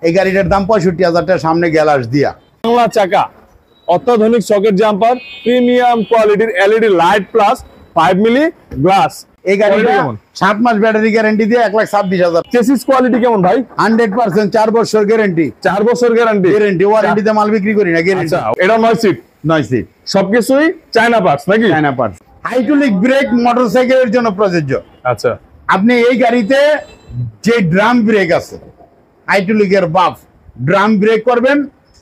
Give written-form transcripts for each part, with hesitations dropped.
এই গাড়িটার দাম 65,000 টাকা, সামনে গ্যালাস দিয়া বাংলা চাকা, অত্যাধুনিক সকেট জাম্পার, প্রিমিয়াম কোয়ালিটির LED light plus 5 milli glass. এই গাড়িটা 7 মাস ব্যাটারি গ্যারান্টি দিয়ে 1,26,000। চেসিস কোয়ালিটি কেমন ভাই? 100% 4 বছর গ্যারান্টি। 4 বছর গ্যারান্টি। ওয়ারেন্টিতে মাল বিক্রি করি না, গ্যারান্টি। এটা 9 সিট। 9 সিট, সবকিছুই চায়না পার্টস নাকি? China parts. হাইড্রোলিক ব্রেক মোটরসাইকেলের জন্য প্রযোজ্য। আচ্ছা, আপনি এই গাড়িতে যে ড্রাম ব্রেক আছে, হাইড্রোলিকের বাফ ড্রাম ব্রেক করবেন,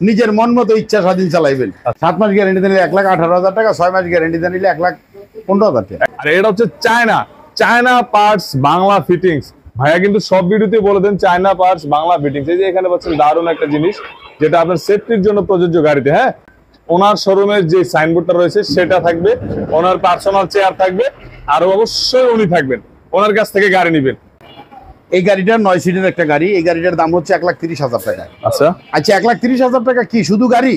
নিজের মন মতো ইচ্ছা স্বাধীন চালাইবেন। 7 মাস গ্যারান্টিতে নিলে 1,18,000 টাকা, 6 মাস গ্যারান্টিতে নিলে 1,15,000 টাকা। আর এটা হচ্ছে চায়না পার্টস বাংলা ফিটিংস। ভাইয়া কিন্তু সব ভিডিওতে বলে দেন চায়না পার্টস বাংলা ফিটিংস। এই যে এখানে পাচ্ছেন দারুণ একটা জিনিস, যেটা আপনার সেফটির জন্য প্রযোজ্য গাড়িতে। হ্যাঁ, ওনার শোরুমের যে সাইনবোর্ডটা রয়েছে সেটা থাকবে, ওনার পার্সোনাল চেয়ার থাকবে, আর অবশ্যই উনি থাকবেন, ওনার কাছ থেকে গাড়ি নেবেন। এই গাড়িটা 9 সিটের একটা গাড়ি। এই গাড়িটার দাম হচ্ছে 1,30,000 টাকা। আচ্ছা, 1,30,000 টাকা কি শুধু গাড়ি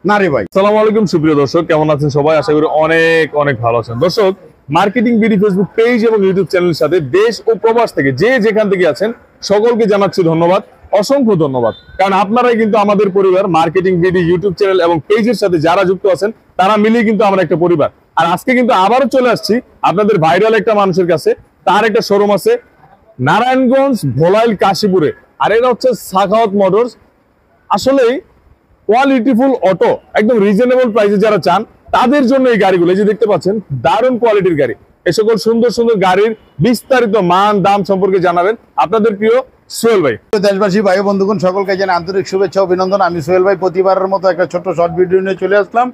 না রে ভাই? আসসালামু আলাইকুম সুপ্রিয় দর্শক, কেমন আছেন সবাই? আশা করি অনেক অনেক ভালো আছেন। দর্শক, মার্কেটিং বিডি ফেসবুক পেজ এবং ইউটিউব চ্যানেলের সাথে দেশ ও প্রবাস থেকে যে যেখান থেকে আছেন সকলকে জানাচ্ছি ধন্যবাদ, অসংখ্য ধন্যবাদ। কারণ আপনারাই কিন্তু আমাদের পরিবার। মার্কেটিং বিডি ইউটিউব চ্যানেল এবং পেজের সাথে যারা যুক্ত আছেন তারা মিলিয়ে কিন্তু আমরা একটা পরিবার। আর আজকে কিন্তু আবারও চলে আসছি আপনাদের ভাইরাল একটা মানুষের কাছে। তার একটা শোরুম আছে নারায়ণগঞ্জ ভোলাইল কাশীপুরে, আর এটা হচ্ছে সাখাওয়াত মোটরস। আসলেই কোয়ালিটিফুল অটো, একদম রিজনেবল প্রাইসে যারা চান তাদের জন্য এই গাড়িগুলো। এই যে দেখতে পাচ্ছেন দারুণ কোয়ালিটির গাড়ি। এই সকল সুন্দর সুন্দর গাড়ির বিস্তারিত মান দাম সম্পর্কে জানাবেন আপনাদের প্রিয় সোহেল ভাই। দেশবাসী ভাই বন্ধুগণ সকলকে জানাই আন্তরিক শুভেচ্ছা অভিনন্দন। আমি সোহেল ভাই প্রতিবারের মতো একটা ছোট্ট শর্ট ভিডিও নিয়ে চলে আসলাম।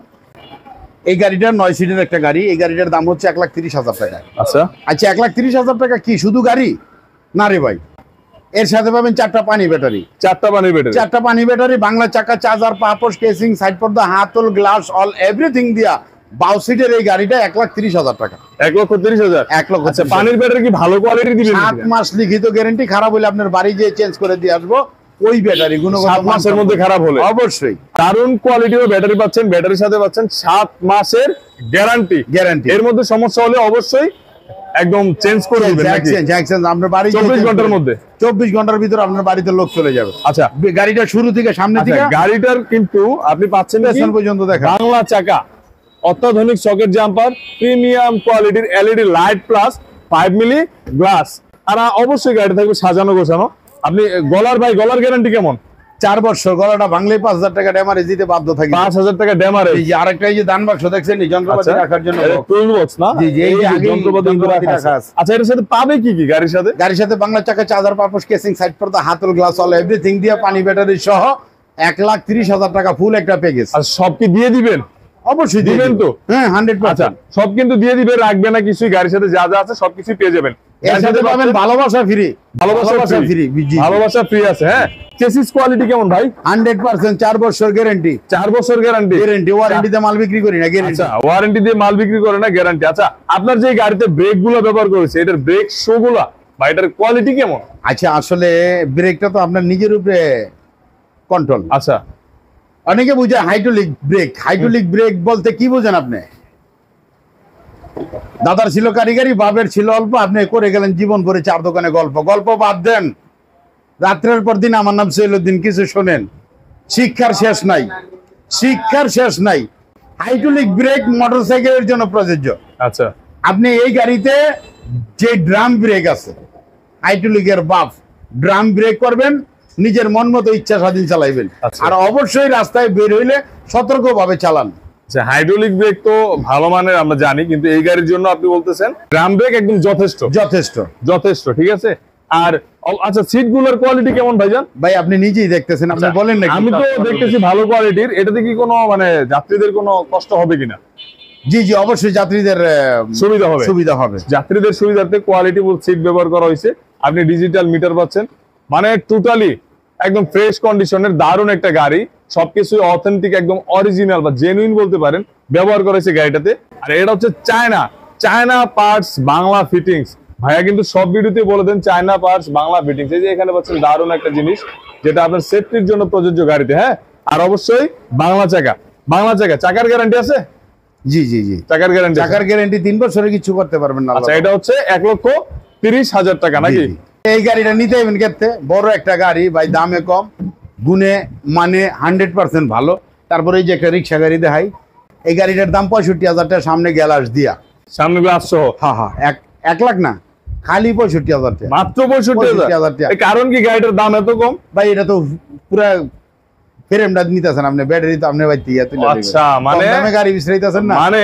এই গাড়িটার 9 সিটের একটা গাড়ি। এই গাড়িটার দাম হচ্ছে 1,30,000 টাকা। আচ্ছা, 1,30,000 টাকা কি শুধু গাড়ি না রে ভাই? এর সাথে পাবেন 4টা পানি ব্যাটারি। 4টা পানি ব্যাটারি। 4টা পানি ব্যাটারি, বাংলা চাকা, চার্জার, পাপোশ, কেসিং, সাইড পর্দা, হাতল, গ্লাস, অল এভরিথিং দিয়া 22 সিটের এই গাড়িটা 1,30,000 টাকা। 1,30,000। 1,30,000। আচ্ছা, পানির ব্যাটারি কি ভালো কোয়ালিটি দিবেন? 7 মাস লিখিত গ্যারান্টি। খারাপ হলে আপনার বাড়ি গিয়ে চেঞ্জ করে দিয়ে আসবো। ওই ব্যাটারি গুণগত 7 মাসের মধ্যে খারাপ হলে অবশ্যই। দারুণ কোয়ালিটির ব্যাটারি পাচ্ছেন, ব্যাটারির সাথে পাচ্ছেন 7 মাসের গ্যারান্টি। এর মধ্যে সমস্যা হলে অবশ্যই একদম চেঞ্জ করে দিবেন নাকি? আপনার বাড়ি 24 ঘন্টার মধ্যে, 24 ঘন্টার ভিতরে আপনার বাড়িতে লোক চলে যাবে। আচ্ছা, গাড়িটা শুরু থেকে সামনে থেকে গাড়িটার কিন্তু আপনি পাচ্ছেন পেছন পর্যন্ত দেখেন বাংলা চাকা, অত্যাধুনিক সকেট জাম্পার, প্রিমিয়াম কোয়ালিটির LED light plus 5 milli glass. আর অবশ্যই গাড়ি থাকবে সাজানো গোছানো। আপনি গলার গ্যারান্টি কেমন? 4 বছর। গলাটা ভাঙলে 5,000 টাকা ড্যামারেজ দিতে বাধ্য থাকি। 5,000 টাকা ড্যামারেজ। এই যে আরেকটা এই যে দান বাক্স দেখছেন, এই যন্ত্রপাতি রাখার জন্য টুল বক্স না? জি জি, এই যে যন্ত্রপাতি রাখা আছে। আচ্ছা, এর সাথে পাবে কি কি গাড়ির সাথে? গাড়ির সাথে বাংলা চাকা, চার্জার, পাপোশ, কেসিং, সাইড পর্দা, হাতল, গ্লাস, অল এভরিথিং দিয়ে পানি ব্যাটারি সহ 1,30,000 টাকা ফুল একটা প্যাকেজ। আর সব কি দিয়ে দিবেন? অবশ্যই দিবেন তো? হ্যাঁ, 100%। আচ্ছা, সব কিন্তু দিয়ে দিবে, রাখবে না কিছুই। গাড়ির সাথে যা যা আছে সবকিছু পেয়ে যাবেন। এর সাথে পাবেন ভালোবাসা ফ্রি। ভালোবাসা ফ্রি। ভালোবাসা ফ্রি আছে। হ্যাঁ, চেসিস কোয়ালিটি কেমন ভাই? 100% 4 বছর গ্যারান্টি। 4 বছর গ্যারান্টি। ওয়ারেন্টিতে মাল বিক্রি করি না, গ্যারান্টি। আচ্ছা, ওয়ারেন্টি দিয়ে মাল বিক্রি করে না, গ্যারান্টি। আচ্ছা, আপনার যে গাড়িতে ব্রেক গুলো ব্যবহার করেছে, এটার ব্রেক শো গুলা বা এটার কোয়ালিটি কেমন? আচ্ছা, আসলে ব্রেকটা তো আপনার নিজের উপরে কন্ট্রোল। আচ্ছা, অনেকে বুঝে হাইড্রোলিক ব্রেক। হাইড্রোলিক ব্রেক বলতে কি বোঝেন আপনি? দাদার ছিল কারিগরি, বাবের ছিল অল্প, আপনি করে গেলেন জীবন ভরে 4 দোকানে গল্প। গল্প বাদ দেন, রাত্রের পর দিন আমার নাম সৈয়দুদ্দিন, কিছু শোনেন। শিক্ষার শেষ নাই, শিক্ষার শেষ নাই। হাইড্রোলিক ব্রেক মোটরসাইকেলের জন্য প্রযোজ্য। আচ্ছা, আপনি এই গাড়িতে যে ড্রাম ব্রেক আছে, হাইড্রোলিকের বাফ ড্রাম ব্রেক করবেন, নিজের মন মতো ইচ্ছা স্বাধীন চালাইবেন। আর অবশ্যই রাস্তায় বের হইলে সতর্কভাবে চালান। আচ্ছা, হাইড্রোলিক ব্রেক তো ভালো মানের আমরা জানি, কিন্তু এই গাড়ির জন্য আপনি বলতেছেন ড্রাম ব্রেক একদম যথেষ্ট। যথেষ্ট যথেষ্ট, ঠিক আছে। আর আচ্ছা, সিট গুলোর কোয়ালিটি কেমন ভাইজান? ভাই আপনি নিজেই দেখতেছেন, আপনি বলেন না। আমি তো দেখতেছি ভালো কোয়ালিটির। এটাতে কি কোনো মানে যাত্রীদের কোনো কষ্ট হবে কিনা? জি জি, অবশ্যই যাত্রীদের সুবিধা হবে। যাত্রীদের সুবিধার্থে কোয়ালিটিফুল সিট ব্যবহার করা হয়েছে। আপনি ডিজিটাল মিটার পাচ্ছেন, মানে টোটালি একদম ফ্রেশ কন্ডিশনের দারুণ একটা গাড়ি। সবকিছু অথেন্টিক, একদম অরিজিনাল বা জেনুইন বলতে পারেন ব্যবহার করেছে গাড়িটাতে। আর এটা হচ্ছে চায়না পার্টস বাংলা ফিটিংস। ভাইয়া কিন্তু সব ভিডিওতে বলে দেন চায়না পার্টস বাংলা ফিটিংস। এই যে এখানে পাচ্ছেন দারুণ একটা জিনিস, যেটা আপনার সেফটির জন্য প্রযোজ্য গাড়িতে। হ্যাঁ, আর অবশ্যই বাংলা চাকা। চাকার গ্যারান্টি আছে? জি জি জি, চাকার গ্যারান্টি 3 বছরে কিছু করতে পারবেন না। আচ্ছা, এটা হচ্ছে 1,30,000 টাকা নাকি? এই গাড়িটা নিতে হবেন ক্ষেত্রে বড় একটা গাড়ি ভাই, দামে কম, গুণে মানে 100% ভালো। তারপরে এই যে একটা রিক্সা গাড়ি দেখাই, এই গাড়িটার দাম 65,000 টাকা, সামনে গ্যালাস দিয়া। সামনে গ্লাস সহ হ্যাঁ হ্যাঁ, 1 লাখ না, খালি 65,000 টাকা। মাত্র 65,000 টাকা। এর কারণ কি গাড়িটার দাম এত কম? ভাই এটা তো পুরা ফ্রেমটা নিতেছেন আপনি, ব্যাটারি তো আপনি ভাই দিয়ে তুলে দিবেন। আচ্ছা, মানে কম দামে গাড়ি বিছরাইতেছেন না। মানে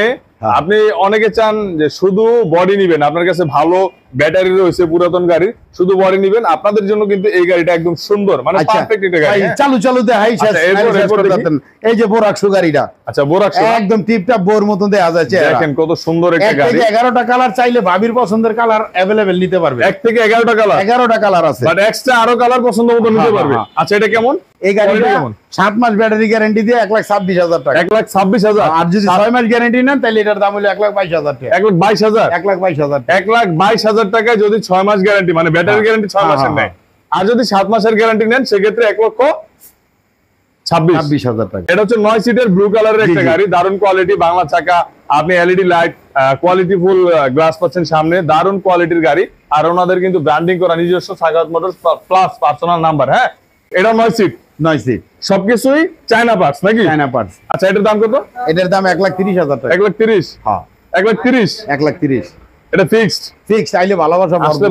আপনি অনেকে চান যে শুধু বডি নিবেন, আপনার কাছে ভালো ব্যাটারি রয়েছে পুরাতন গাড়ি, শুধু বডি নিবেন, আপনাদের জন্য কিন্তু এই গাড়িটা একদম সুন্দর, মানে আচ্ছা, পারফেক্ট একটা গাড়ি। ভাই চালু চালু দেখাই শেষ। আচ্ছা, এরপর শেষ করে দেখি। দিতেন। এই যে বোরাকশো গাড়িটা, আচ্ছা বোরাকশো একদম টিপটাপ বোর মতন দেখা যাচ্ছে। দেখেন কত সুন্দর একটা গাড়ি। 11টা কালার চাইলে ভাবির পছন্দের কালার अवेलेबल নিতে পারবে। 1 থেকে 11টা কালার, 11টা কালার আছে, বাট এক্সট্রা আরো কালার পছন্দ মতো নিতে হ্যাঁ, পারবে। হ্যাঁ। আচ্ছা, এটা কেমন? এই গাড়িটা Quality কেমন? 7 মাস ব্যাটারি গ্যারান্টি দিয়ে 1,26,000 টাকা। 1,26,000। আর যদি 6 মাস গ্যারান্টি নেন তাহলে এটার দাম হলো 1,22,000 টাকা। 1,22,000। 1,22,000 টাকা। 1,22,000 টাকায় যদি 6 মাস গ্যারান্টি, মানে ব্যাটারি গ্যারান্টি 6 মাসের হ্যাঁ, নেয়, আর যদি 7 মাসের গ্যারান্টি নেন সেক্ষেত্রে 1,26,000। 26,000 টাকা। এটা হচ্ছে 9 সিটের ব্লু কালারের একটা জি, জি। গাড়ি, দারুণ কোয়ালিটি, বাংলা চাকা, আপনি LED light, quality full glass পাচ্ছেন সামনে, দারুণ কোয়ালিটির গাড়ি। আর ওনাদের কিন্তু ব্র্যান্ডিং করা নিজস্ব Sakhawat motors plus personal number. হ্যাঁ, এটা 9 সিট, 9 সিট, সবকিছুই চায়না পার্টস নাকি? China parts. আচ্ছা, এটার দাম কত? এটার দাম 1,30,000 টাকা। 1,30,000। হ্যাঁ, 1,30,000 1,30,000 এটা ফিক্সড। ফিক্স। চাইলে ভালোবাসা আসলে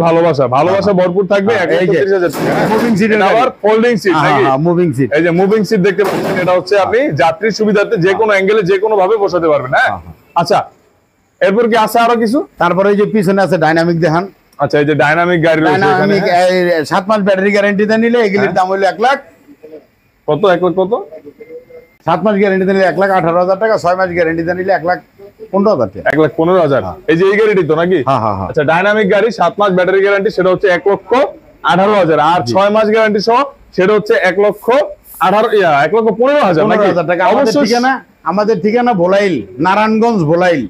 ভালোবাসা ভরপুর থাকবে। এই যে 1,30,000 টাকা। মুভিং সিটের আবার ফোল্ডিং সিট নাকি? Moving seat. এই যে মুভিং সিট দেখতে পাচ্ছেন, এটা হচ্ছে আপনি যাত্রীর সুবিধার্থে যে কোনো অ্যাঙ্গেলে যে কোনো ভাবে বসাতে পারবেন। হ্যাঁ, আচ্ছা, এরপর কি আছে আরো কিছু? তারপরে এই যে পিছনে আছে ডাইনামিক দেখান। আচ্ছা, এই যে ডাইনামিক গাড়ি রয়েছে এখানে। ডাইনামিক 7 মাস ব্যাটারি গ্যারান্টিতে নিলে এগুলির দাম হলো 1 লাখ। কত? 1 লাখ কত? 7 মাস গ্যারান্টিতে নিলে 1,18,000 টাকা, 6 মাস গ্যারান্টিতে নিলে 1,15,000 টাকা। 1,15,000। এই যে এই গাড়িটি তো নাকি? হ্যাঁ হ্যাঁ হ্যাঁ। আচ্ছা, ডাইনামিক গাড়ি 7 মাস ব্যাটারি গ্যারান্টি, সেটা হচ্ছে 1,18,000, আর 6 মাস গ্যারান্টি সহ সেটা হচ্ছে 1,15,000 নাকি? 15,000 টাকা। অবশ্যই আমাদের ঠিকানা ভোলাইল, নারায়ণগঞ্জ ভোলাইল,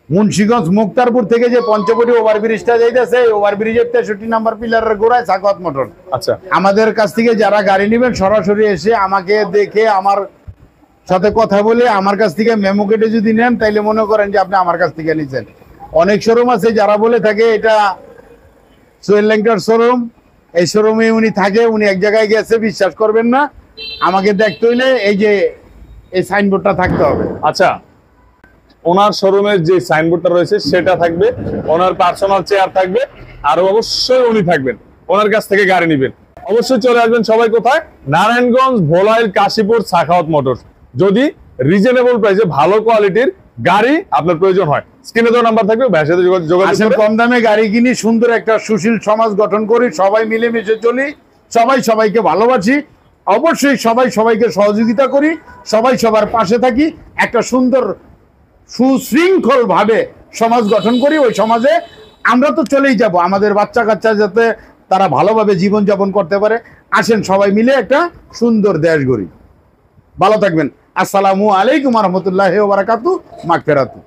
মুন্সিগঞ্জ মুক্তারপুর থেকে যে পঞ্চবটি ওভারব্রিজটা যাইতেছে, এই ওভারব্রিজের 63 নাম্বার পিলারের গোড়ায় সাখাওয়াত মোটর। আচ্ছা, আমাদের কাছ থেকে যারা গাড়ি নেবেন সরাসরি এসে আমাকে দেখে আমার সাথে কথা বলে আমার কাছ থেকে মেমো কেটে যদি নেন তাইলে মনে করেন যে আপনি আমার কাছ থেকে নিচ্ছেন। অনেক শোরুম আছে যারা বলে থাকে এটা সোহেল ল্যাংটার শোরুম, এই শোরুমে উনি থাকে, উনি এক জায়গায় গেছে, বিশ্বাস করবেন না। আমাকে দেখতে হইলে এই যে এই সাইনবোর্ডটা থাকতে হবে। আচ্ছা, ওনার শোরুমের যে সাইনবোর্ডটা রয়েছে সেটা থাকবে, ওনার পার্সোনাল চেয়ার থাকবে, আর অবশ্যই উনি থাকবেন, ওনার কাছ থেকে গাড়ি নেবেন। অবশ্যই চলে আসবেন সবাই কোথায়? নারায়ণগঞ্জ ভোলাইল কাশীপুর সাখাওয়াত মোটরস। যদি রিজনেবল প্রাইসে ভালো কোয়ালিটির গাড়ি আপনার প্রয়োজন হয়, স্ক্রিনে দেওয়া নাম্বার থাকবে, ভাইয়ের সাথে যোগাযোগ আসেন, করে কম দামে গাড়ি কিনি, সুন্দর একটা সুশীল সমাজ গঠন করি, সবাই মিলেমিশে চলি, সবাই সবাইকে ভালোবাসি, অবশ্যই সবাই সবাইকে সহযোগিতা করি, সবাই সবার পাশে থাকি, একটা সুন্দর সুশৃঙ্খল ভাবে সমাজ গঠন করি। ওই সমাজে আমরা তো চলেই যাব, আমাদের বাচ্চা কাচ্চা যাতে তারা ভালোভাবে জীবনযাপন করতে পারে। আসেন সবাই মিলে একটা সুন্দর দেশ গড়ি। ভালো থাকবেন। আসসালামু আলাইকুম ওয়া রাহমাতুল্লাহি ওয়া বারাকাতুহু। মাগফিরাতুহু।